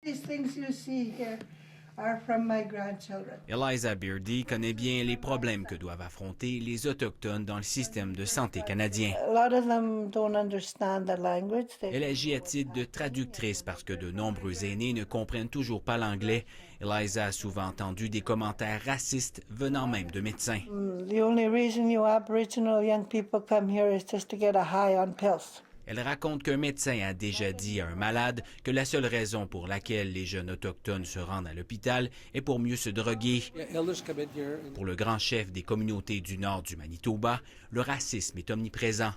These things you see here are from my grandchildren. Eliza Beardy connaît bien les problèmes que doivent affronter les Autochtones dans le système de santé canadien. A lot of them don't understand the language. Elle agit à titre de traductrice parce que de nombreux aînés ne comprennent toujours pas l'anglais. Eliza a souvent entendu des commentaires racistes venant même de médecins. The only reason you Aboriginal young people come here is just to get a high on pills. Elle raconte qu'un médecin a déjà dit à un malade que la seule raison pour laquelle les jeunes autochtones se rendent à l'hôpital est pour mieux se droguer. Pour le grand chef des communautés du nord du Manitoba, le racisme est omniprésent.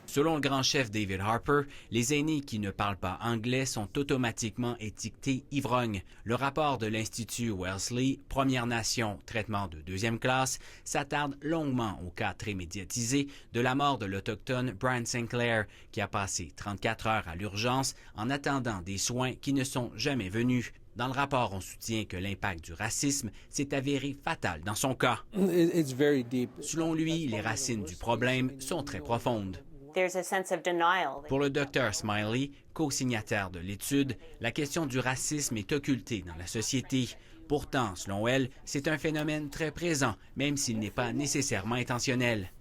Selon le grand chef David Harper, les aînés qui ne parlent pas anglais sont automatiquement étiquetés ivrognes. Le rapport de l'Institut Wellesley, Première Nation, traitement de deuxième classe, s'attarde longuement au cas très médiatisé de la mort de l'Autochtone Brian Sinclair, qui a passé 34 heures à l'urgence en attendant des soins qui ne sont jamais venus. Dans le rapport, on soutient que l'impact du racisme s'est avéré fatal dans son cas. Selon lui, les racines du problème sont très profondes. Pour le Dr Smiley, co-signataire de l'étude, la question du racisme est occultée dans la société. Pourtant, selon elle, c'est un phénomène très présent, même s'il n'est pas nécessairement intentionnel.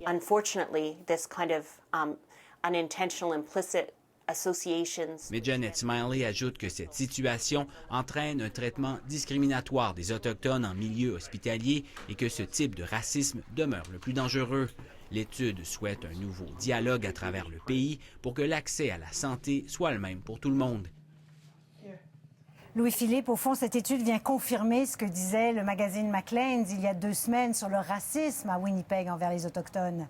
Mais Janet Smiley ajoute que cette situation entraîne un traitement discriminatoire des Autochtones en milieu hospitalier et que ce type de racisme demeure le plus dangereux. L'étude souhaite un nouveau dialogue à travers le pays pour que l'accès à la santé soit le même pour tout le monde. Louis-Philippe, au fond, cette étude vient confirmer ce que disait le magazine Maclean's il y a 2 semaines sur le racisme à Winnipeg envers les Autochtones.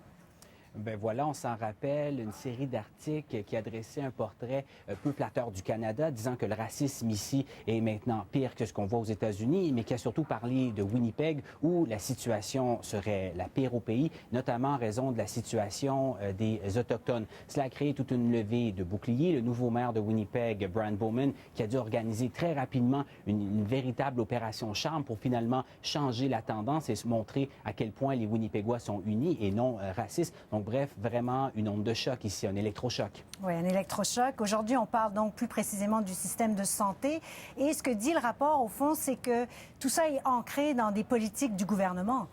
Ben voilà, on s'en rappelle, une série d'articles qui adressaient un portrait peu flatteur du Canada, disant que le racisme ici est maintenant pire que ce qu'on voit aux États-Unis, mais qui a surtout parlé de Winnipeg, où la situation serait la pire au pays, notamment en raison de la situation des Autochtones. Cela a créé toute une levée de boucliers. Le nouveau maire de Winnipeg, Brian Bowman, qui a dû organiser très rapidement une véritable opération charme pour finalement changer la tendance et se montrer à quel point les Winnipégois sont unis et non racistes. Donc, bref, vraiment une onde de choc ici, un électrochoc. Oui, un électrochoc. Aujourd'hui, on parle donc plus précisément du système de santé. Et ce que dit le rapport, au fond, c'est que tout ça est ancré dans des politiques du gouvernement.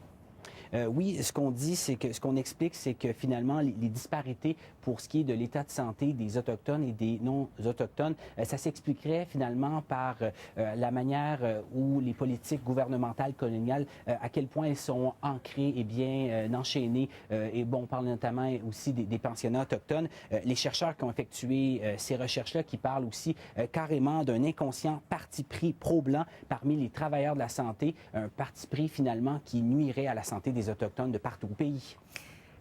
Oui, ce qu'on dit, c'est que ce qu'on explique, c'est que finalement, les disparités pour ce qui est de l'état de santé des Autochtones et des non-Autochtones, ça s'expliquerait finalement par la manière où les politiques gouvernementales coloniales, à quel point elles sont ancrées et bien enchaînées. Et bon, on parle notamment aussi des pensionnats autochtones. Les chercheurs qui ont effectué ces recherches-là, qui parlent aussi carrément d'un inconscient parti pris pro-blanc parmi les travailleurs de la santé, un parti pris finalement qui nuirait à la santé des Autochtones de partout au pays.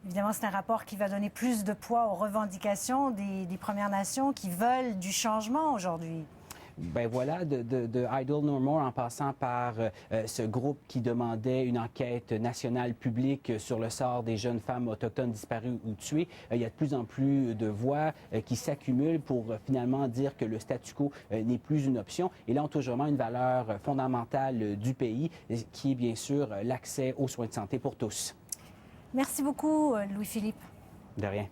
Évidemment, c'est un rapport qui va donner plus de poids aux revendications des Premières Nations qui veulent du changement aujourd'hui. Ben voilà, de Idle No More en passant par ce groupe qui demandait une enquête nationale publique sur le sort des jeunes femmes autochtones disparues ou tuées. Il y a de plus en plus de voix qui s'accumulent pour finalement dire que le statu quo n'est plus une option. Et là, on touche vraiment une valeur fondamentale du pays, qui est bien sûr l'accès aux soins de santé pour tous. Merci beaucoup, Louis-Philippe. De rien.